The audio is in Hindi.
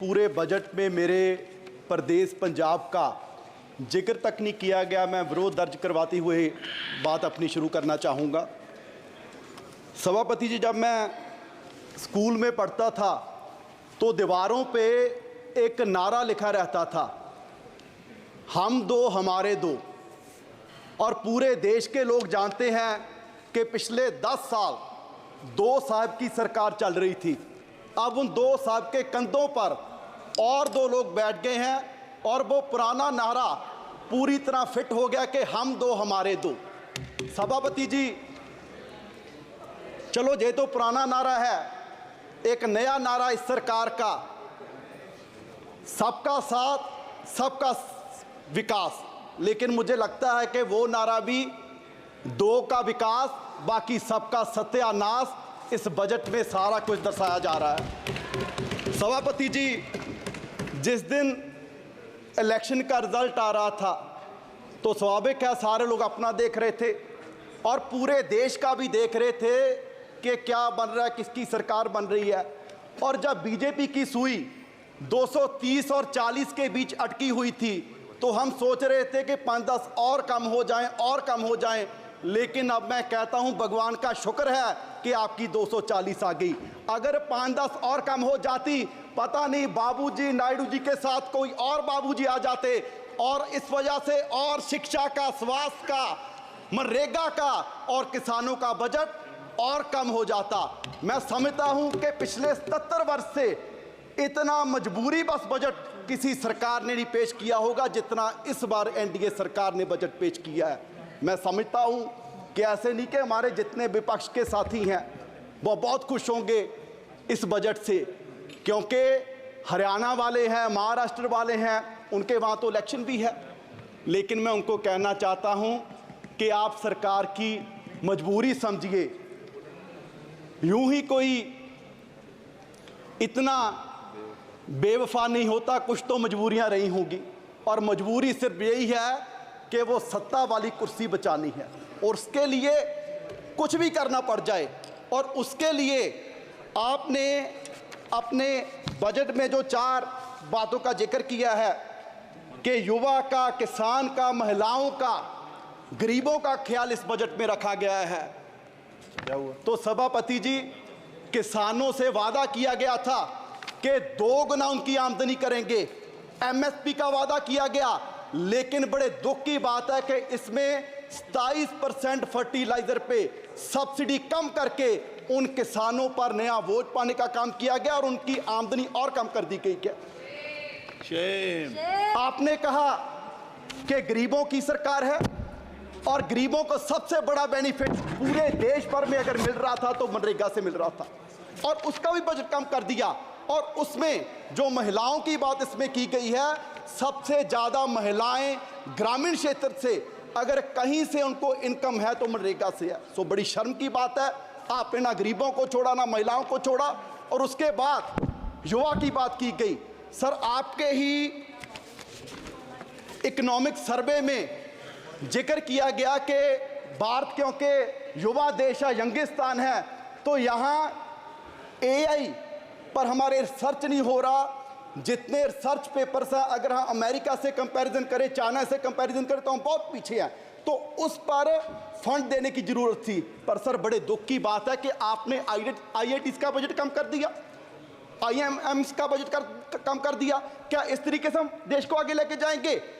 पूरे बजट में मेरे प्रदेश पंजाब का जिक्र तक नहीं किया गया। मैं विरोध दर्ज करवाते हुए बात अपनी शुरू करना चाहूँगा। सभापति जी, जब मैं स्कूल में पढ़ता था तो दीवारों पे एक नारा लिखा रहता था, हम दो हमारे दो। और पूरे देश के लोग जानते हैं कि पिछले 10 साल दो साहब की सरकार चल रही थी। अब उन दो साहब के कंधों पर और दो लोग बैठ गए हैं और वो पुराना नारा पूरी तरह फिट हो गया कि हम दो हमारे दो। सभापति जी, चलो ये तो पुराना नारा है, एक नया नारा इस सरकार का, सबका साथ सबका विकास। लेकिन मुझे लगता है कि वो नारा भी दो का विकास बाकी सबका सत्यानाश इस बजट में सारा कुछ दर्शाया जा रहा है। सभापति जी, जिस दिन इलेक्शन का रिजल्ट आ रहा था तो स्वाभाविक है सारे लोग अपना देख रहे थे और पूरे देश का भी देख रहे थे कि क्या बन रहा है, किसकी सरकार बन रही है। और जब बीजेपी की सुई 230 और 40 के बीच अटकी हुई थी तो हम सोच रहे थे कि 5-10 और कम हो जाएं और कम हो जाएं। लेकिन अब मैं कहता हूं भगवान का शुक्र है कि आपकी 240 आ गई। अगर 5-10 और कम हो जाती, पता नहीं बाबूजी नायडू जी के साथ कोई और बाबूजी आ जाते और इस वजह से और शिक्षा का, स्वास्थ्य का, मनरेगा का और किसानों का बजट और कम हो जाता। मैं समझता हूं कि पिछले 77 वर्ष से इतना मजबूरी बस बजट किसी सरकार ने नहीं पेश किया होगा जितना इस बार एनडीए सरकार ने बजट पेश किया है। मैं समझता हूं कि ऐसे नहीं कि हमारे जितने विपक्ष के साथी हैं वो बहुत खुश होंगे इस बजट से, क्योंकि हरियाणा वाले हैं, महाराष्ट्र वाले हैं, उनके वहाँ तो इलेक्शन भी है। लेकिन मैं उनको कहना चाहता हूं कि आप सरकार की मजबूरी समझिए। यूं ही कोई इतना बेवफा नहीं होता, कुछ तो मजबूरियां रही होंगी और मजबूरी सिर्फ यही है कि वो सत्ता वाली कुर्सी बचानी है और उसके लिए कुछ भी करना पड़ जाए। और उसके लिए आपने अपने बजट में जो 4 बातों का जिक्र किया है कि युवा का, किसान का, महिलाओं का, गरीबों का ख्याल इस बजट में रखा गया है। क्या हुआ? तो सभापति जी, किसानों से वादा किया गया था कि 2 गुना उनकी आमदनी करेंगे, एमएसपी का वादा किया गया। लेकिन बड़े दुख की बात है कि इसमें 27% फर्टिलाइजर पे सब्सिडी कम करके उन किसानों पर नया बोझ पाने का काम किया गया और उनकी आमदनी और कम कर दी गई। क्या आपने कहा कि गरीबों की सरकार है और गरीबों को सबसे बड़ा बेनिफिट पूरे देश भर में अगर मिल रहा था तो मनरेगा से मिल रहा था और उसका भी बजट कम कर दिया। और उसमें जो महिलाओं की बात इसमें की गई है, सबसे ज़्यादा महिलाएं ग्रामीण क्षेत्र से, अगर कहीं से उनको इनकम है तो मनरेगा से है। सो बड़ी शर्म की बात है, आपने ना गरीबों को छोड़ा ना महिलाओं को छोड़ा। और उसके बाद युवा की बात की गई। सर, आपके ही इकोनॉमिक सर्वे में जिक्र किया गया कि भारत क्योंकि युवा देश है, यंगिस्तान है, तो यहाँ एआई पर हमारे रिसर्च नहीं हो रहा। जितने रिसर्च पेपर्स हैं, अगर हम अमेरिका से कंपैरिजन करें, चाइना से कंपैरिजन करें तो हम बहुत पीछे हैं। तो उस पर फंड देने की जरूरत थी। पर सर, बड़े दुख की बात है कि आपने आईआईटीज का बजट कम कर दिया, आईएमएम्स का बजट कम कर दिया। क्या इस तरीके से हम देश को आगे लेके जाएंगे?